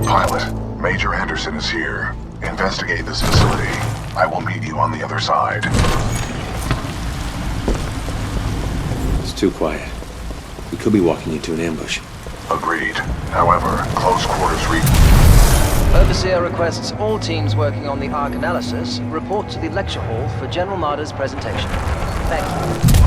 Pilot, Major Anderson is here. Investigate this facility. I will meet you on the other side. It's too quiet. We could be walking into an ambush. Agreed. However, close quarters Overseer requests all teams working on the Ark analysis report to the lecture hall for General Marder's presentation. Thank you.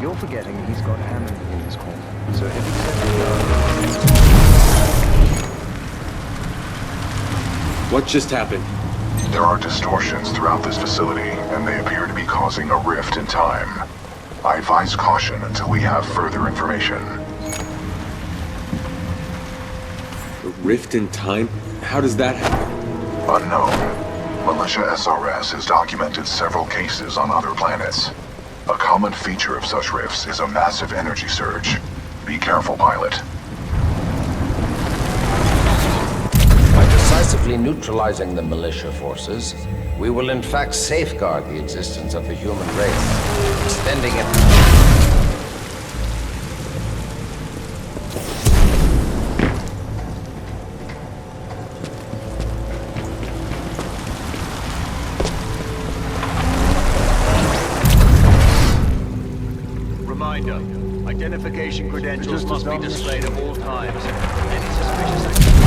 You're forgetting he's got Hammond in his corner. So if he says What just happened? There are distortions throughout this facility, and they appear to be causing a rift in time. I advise caution until we have further information. A rift in time? How does that happen? Unknown. Militia SRS has documented several cases on other planets. A common feature of such rifts is a massive energy surge. Be careful, pilot. By decisively neutralizing the militia forces, we will in fact safeguard the existence of the human race, extending it... Identification credentials must be displayed at all times. Any suspicious activity...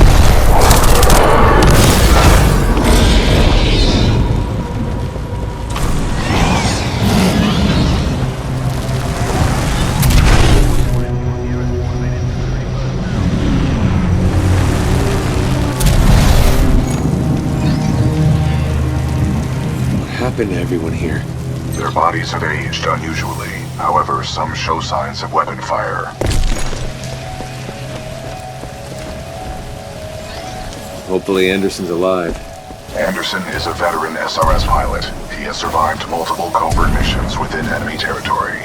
What happened to everyone here? Their bodies have aged unusually. However, some show signs of weapon fire. Hopefully Anderson's alive. Anderson is a veteran SRS pilot. He has survived multiple covert missions within enemy territory.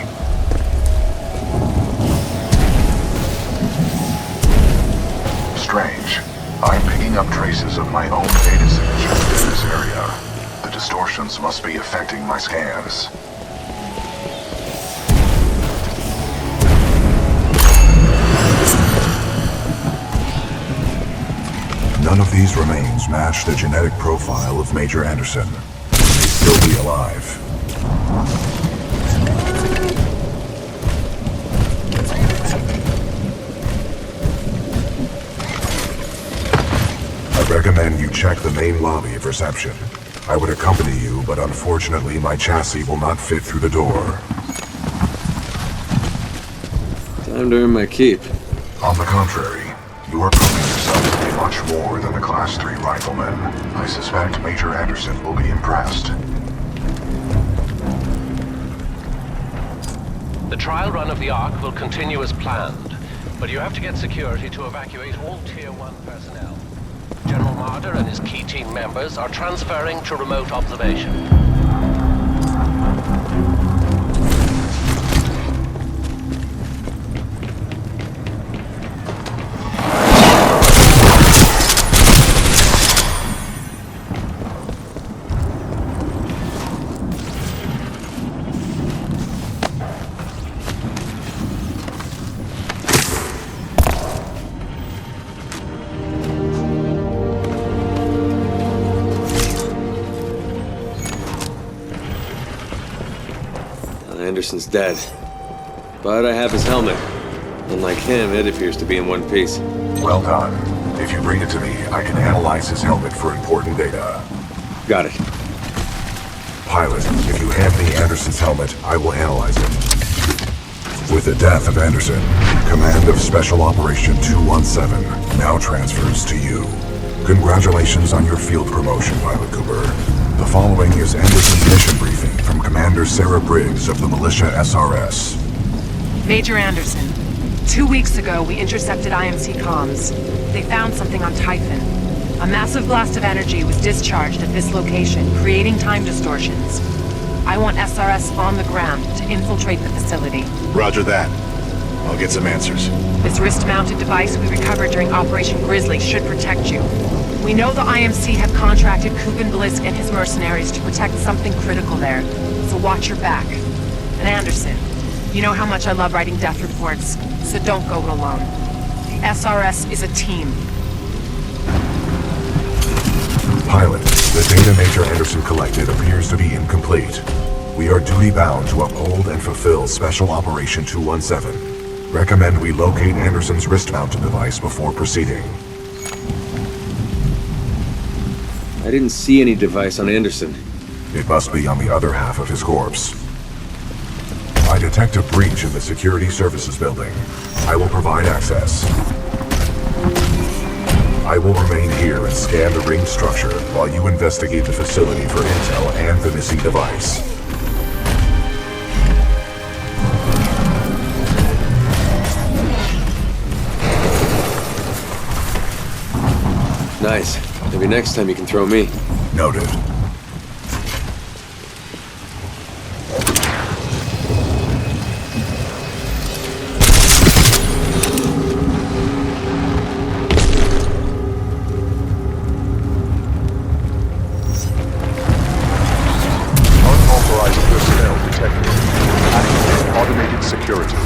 Strange. I'm picking up traces of my own data signatures in this area. The distortions must be affecting my scans. None of these remains match the genetic profile of Major Anderson. He may still be alive. I recommend you check the main lobby of reception. I would accompany you, but unfortunately my chassis will not fit through the door. Time to earn my keep. On the contrary, you are proving yourself to be much more than a Class 3 rifleman. I suspect Major Anderson will be impressed. The trial run of the Ark will continue as planned, but you have to get security to evacuate all Tier 1 personnel. General Marder and his key team members are transferring to remote observation. Anderson's dead. But I have his helmet. Unlike him, it appears to be in one piece. Well done. If you bring it to me, I can analyze his helmet for important data. Got it. Pilot, if you hand me Anderson's helmet, I will analyze it. With the death of Anderson, command of Special Operation 217 now transfers to you. Congratulations on your field promotion, Pilot Cooper. The following is Anderson's mission briefing from Commander Sarah Briggs of the Militia SRS. Major Anderson, 2 weeks ago we intercepted IMC comms. They found something on Typhon. A massive blast of energy was discharged at this location, creating time distortions. I want SRS on the ground to infiltrate the facility. Roger that. I'll get some answers. This wrist-mounted device we recovered during Operation Grizzly should protect you. We know the IMC have contracted Kuben Blisk and his mercenaries to protect something critical there, so watch your back. And Anderson, you know how much I love writing death reports, so don't go it alone. The SRS is a team. Pilot, the data Major Anderson collected appears to be incomplete. We are duty-bound to uphold and fulfill Special Operation 217. Recommend we locate Anderson's wrist-mounted device before proceeding. I didn't see any device on Anderson. It must be on the other half of his corpse. I detect a breach in the Security Services building. I will provide access. I will remain here and scan the ring structure while you investigate the facility for intel and the missing device. Nice. Maybe next time you can throw me. Noted. Unauthorized personnel detected. Activate automated security.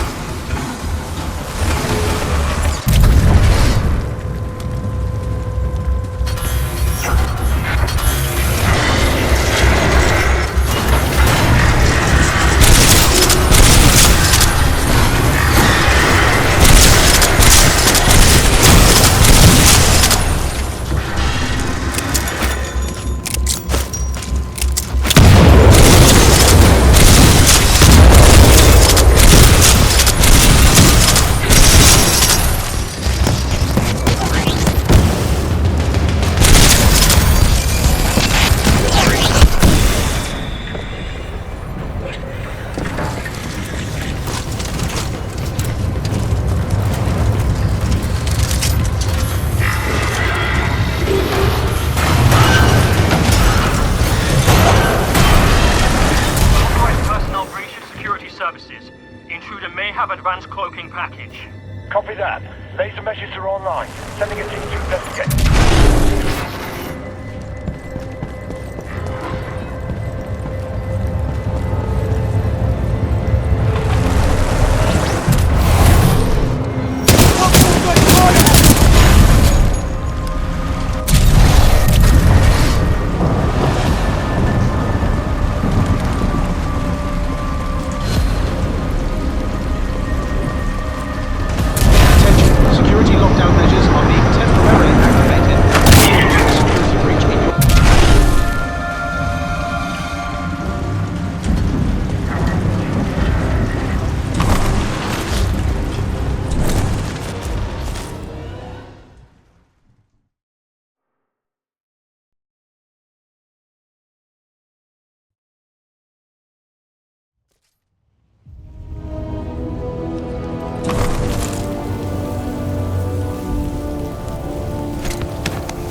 Advanced cloaking package. Copy that. Laser meshes are online. Sending a team to investigate.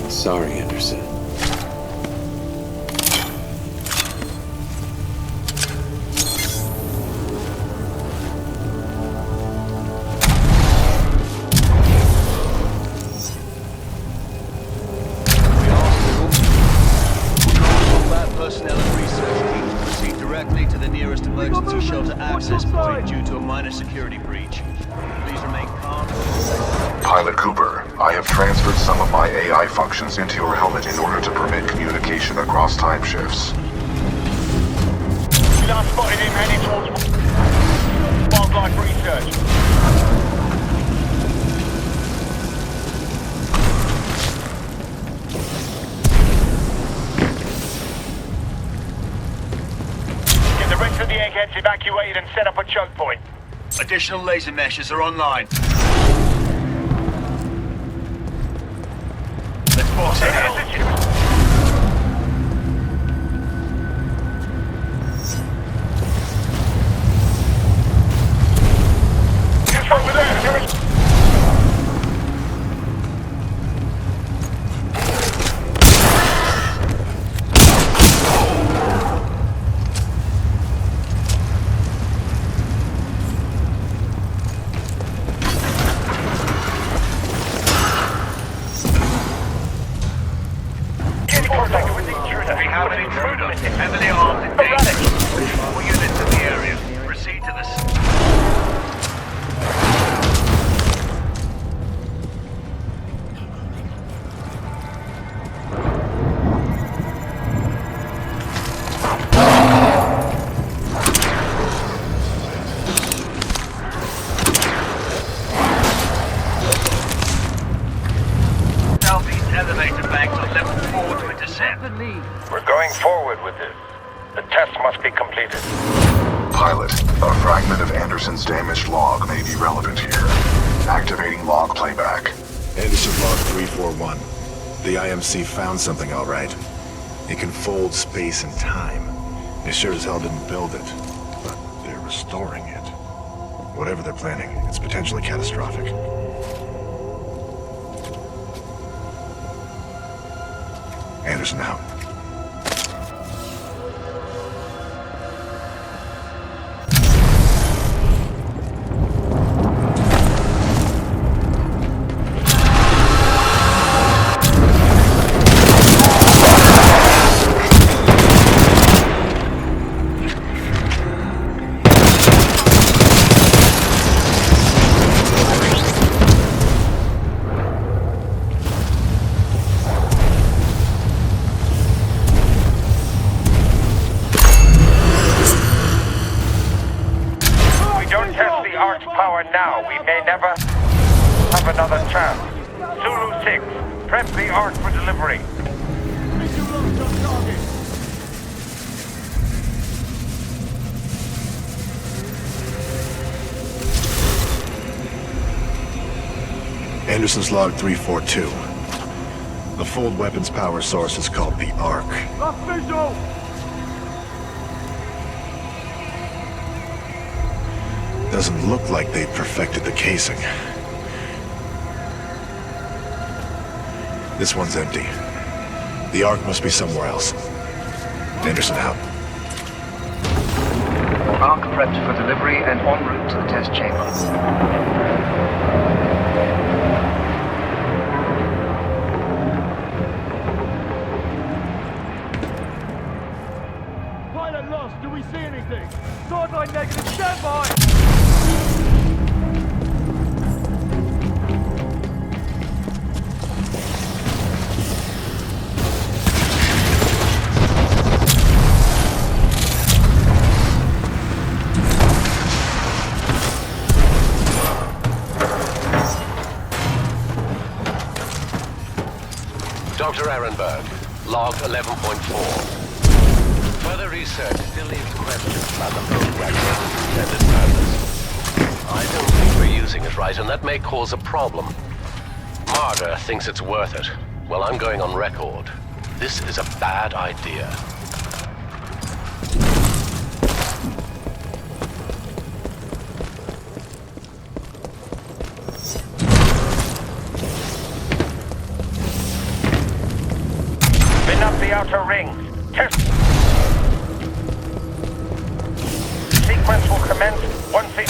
Sorry, Anderson. Personnel and research teams proceed directly to the nearest emergency shelter access point due to a minor security breach. Please remain calm. Pilot Cooper, I have transferred some of my AI functions into your helmet in order to permit communication across time shifts. We last spotted him heading towards wildlife research. Get the rest of the eggheads evacuated and set up a choke point. Additional laser meshes are online. Let's boss ahead. Over there. intruder is heavily armed and dangerous. All units in the area, proceed to the... Southeast elevator bank on level 4 to intercept. We're going forward with this. The test must be completed. Pilot, a fragment of Anderson's damaged log may be relevant here. Activating log playback. Anderson log 341. The IMC found something all right. It can fold space and time. They sure as hell didn't build it, but they're restoring it. Whatever they're planning, it's potentially catastrophic. Anderson out. Now, we may never have another chance. Zulu 6, prep the Ark for delivery. Anderson's log 342. The fold weapons power source is called the Ark. Doesn't look like they perfected the casing. This one's empty. The Ark must be somewhere else. Anderson out. Ark prepped for delivery and en route to the test chamber. Pilot lost. Do we see anything? Swordline negative. Stand by. Dr. Ehrenberg, log 11.4. Further research still leaves questions about the program's intended purpose. I don't think we're using it right, and that may cause a problem. Marder thinks it's worth it. Well, I'm going on record. This is a bad idea. Up the outer ring. Test. Sequence will commence once it...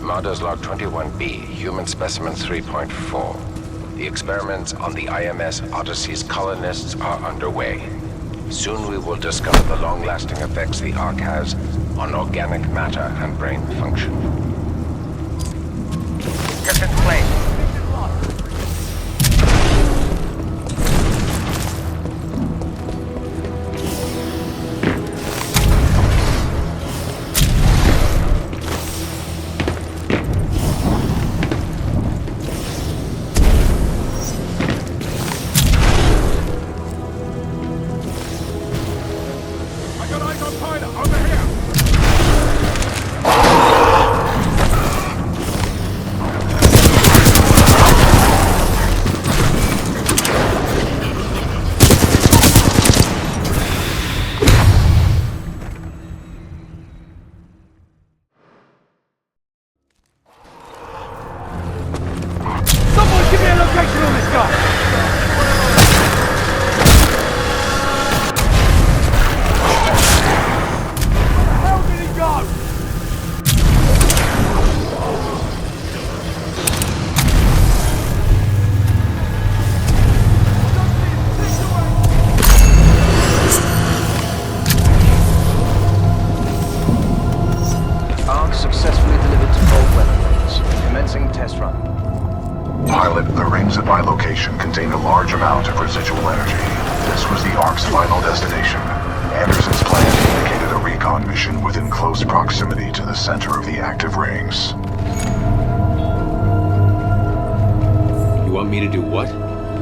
Marder's log 21B, human specimen 3.4. The experiments on the IMS Odyssey's colonists are underway. Soon we will discover the long-lasting effects the Ark has on organic matter and brain function. Get in place. location contained a large amount of residual energy. This was the Ark's final destination. Anderson's plan indicated a recon mission within close proximity to the center of the active rings. You want me to do what?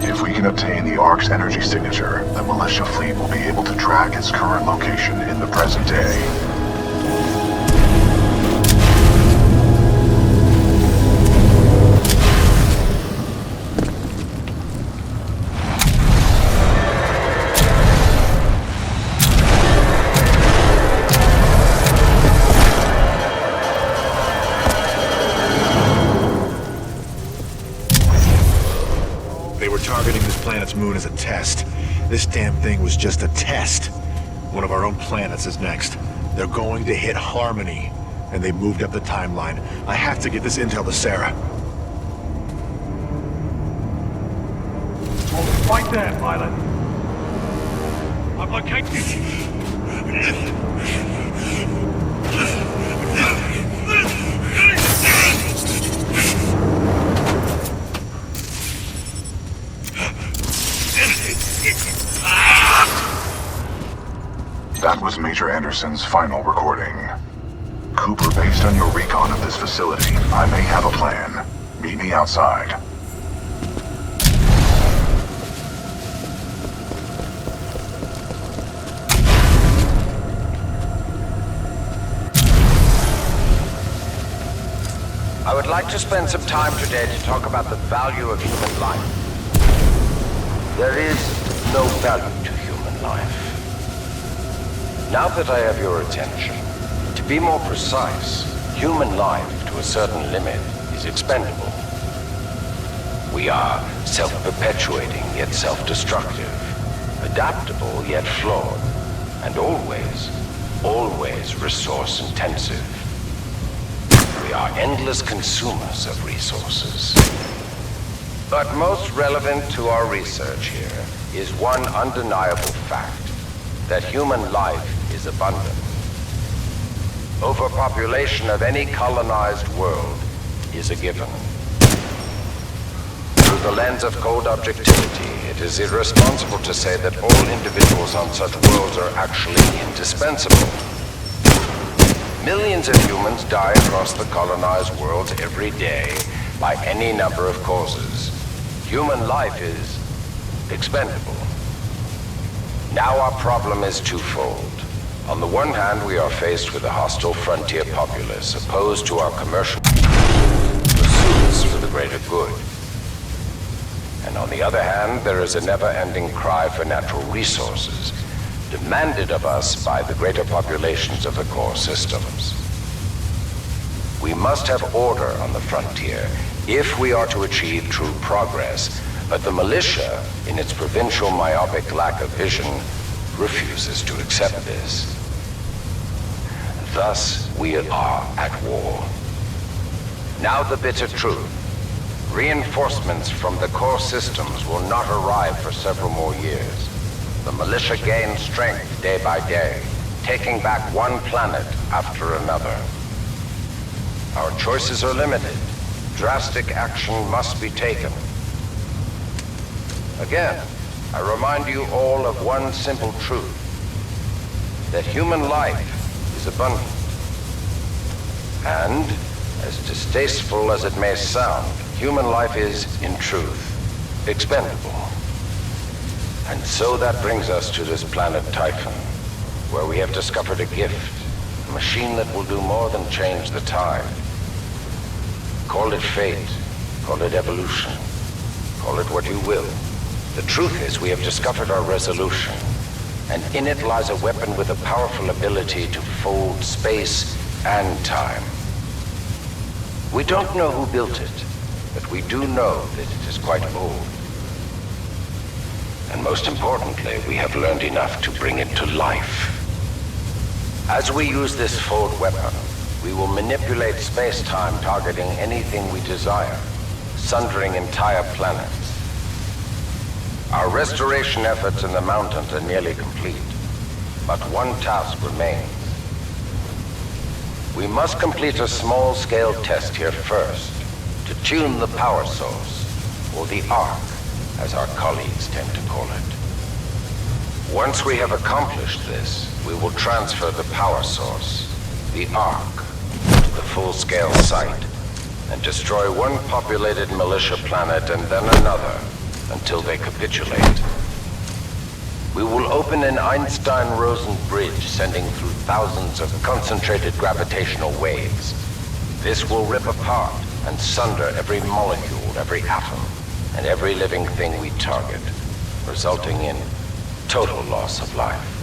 If we can obtain the Ark's energy signature, the militia fleet will be able to track its current location in the present day. Targeting this planet's moon as a test. This damn thing was just a test. One of our own planets is next. They're going to hit Harmony, and they moved up the timeline. I have to get this intel to Sarah. Right there, pilot. I've located you. That was Major Anderson's final recording. Cooper, based on your recon of this facility, I may have a plan. Meet me outside. I would like to spend some time today to talk about the value of human life. There is no value to human life. Now that I have your attention, to be more precise, human life to a certain limit is expendable. We are self-perpetuating yet self-destructive, adaptable yet flawed, and always resource-intensive. We are endless consumers of resources. But most relevant to our research here is one undeniable fact, that human life is abundant. Overpopulation of any colonized world is a given. Through the lens of cold objectivity, it is irresponsible to say that all individuals on such worlds are actually indispensable. Millions of humans die across the colonized worlds every day by any number of causes. Human life is expendable. Now our problem is twofold. On the one hand, we are faced with a hostile frontier populace opposed to our commercial pursuits for the greater good. And on the other hand, there is a never-ending cry for natural resources, demanded of us by the greater populations of the core systems. We must have order on the frontier if we are to achieve true progress, but the militia, in its provincial myopic lack of vision, refuses to accept this. Thus, we are at war. Now the bitter truth. Reinforcements from the core systems will not arrive for several more years. The militia gains strength day by day, taking back one planet after another. Our choices are limited. Drastic action must be taken. Again, I remind you all of one simple truth, that human life is abundant. And, as distasteful as it may sound, human life is, in truth, expendable. And so that brings us to this planet Typhon, where we have discovered a gift, a machine that will do more than change the tide. Call it fate, call it evolution, call it what you will. The truth is, we have discovered our resolution, and in it lies a weapon with a powerful ability to fold space and time. We don't know who built it, but we do know that it is quite old. And most importantly, we have learned enough to bring it to life. As we use this fold weapon, we will manipulate space-time, targeting anything we desire, sundering entire planets. Our restoration efforts in the mountains are nearly complete, but one task remains. We must complete a small-scale test here first, to tune the power source, or the Ark, as our colleagues tend to call it. Once we have accomplished this, we will transfer the power source, the Ark, to the full-scale site, and destroy one populated militia planet and then another, until they capitulate. We will open an Einstein-Rosen bridge sending through thousands of concentrated gravitational waves. This will rip apart and sunder every molecule, every atom, and every living thing we target, resulting in total loss of life.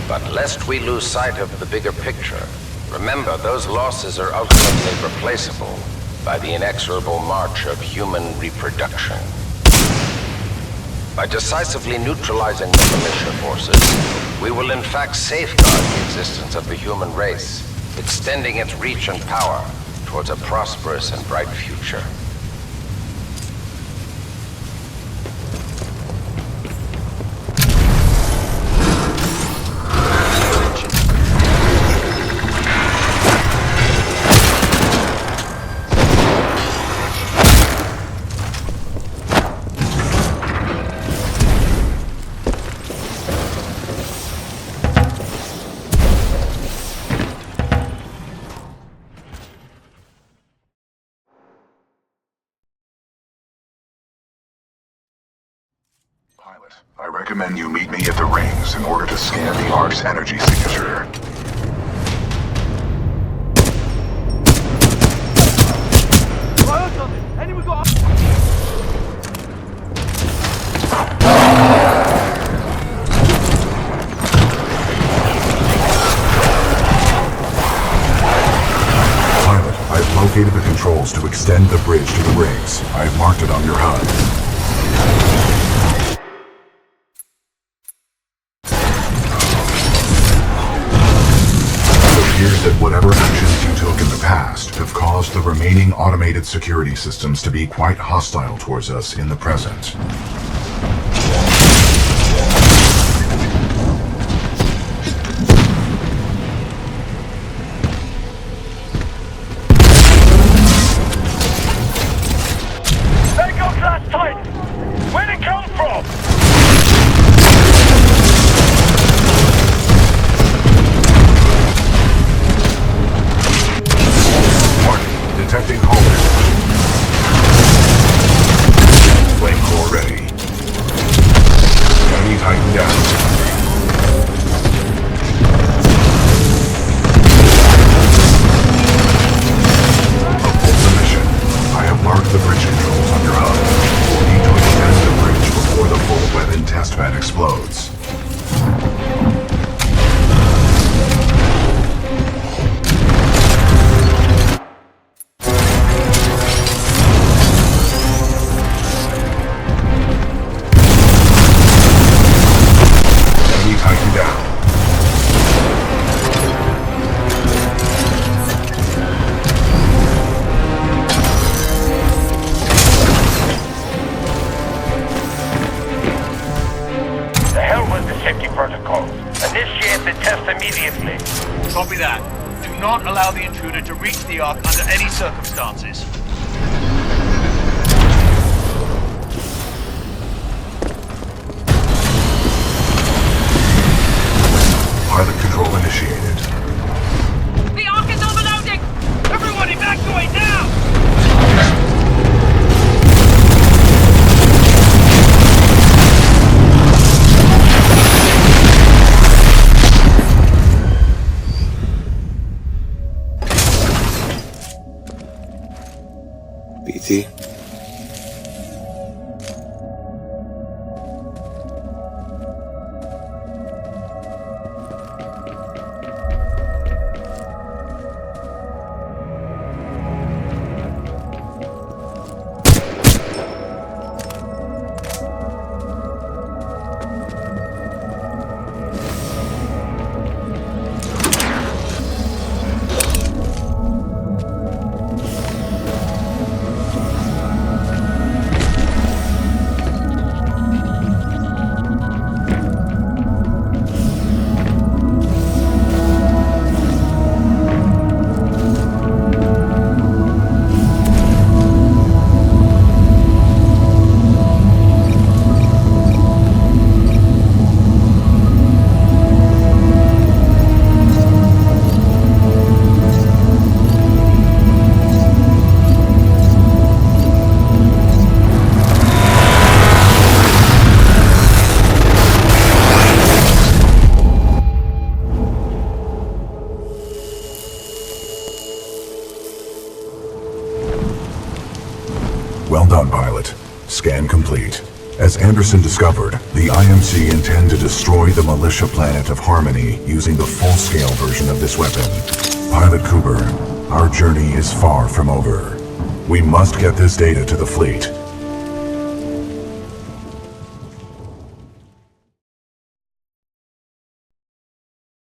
But lest we lose sight of the bigger picture, remember those losses are ultimately replaceable by the inexorable march of human reproduction. By decisively neutralizing the militia forces, we will in fact safeguard the existence of the human race, extending its reach and power towards a prosperous and bright future. Pilot, I recommend you meet me at the rings in order to scan the Ark's energy signature. Pilot, I've located the controls to extend the bridge to the rings. I've marked it on your HUD. It appears that whatever actions you took in the past have caused the remaining automated security systems to be quite hostile towards us in the present. There goes last Titan! Where'd it come from? Detecting Homer. Flame core ready. Enemy Titan down. Uphold the mission. I have marked the bridge controls on your HUD. We'll need to extend the bridge before the full weapon test bed explodes. Titan down. The hell with the safety protocols. Initiate the test immediately. Copy that. Do not allow the intruder to reach the Ark under any circumstances. Pilot control initiated. The Ark is overloading! Everyone evacuate now! BT? Well done, pilot. Scan complete. As Anderson discovered, the IMC intend to destroy the militia planet of Harmony using the full-scale version of this weapon. Pilot Cooper, our journey is far from over. We must get this data to the fleet.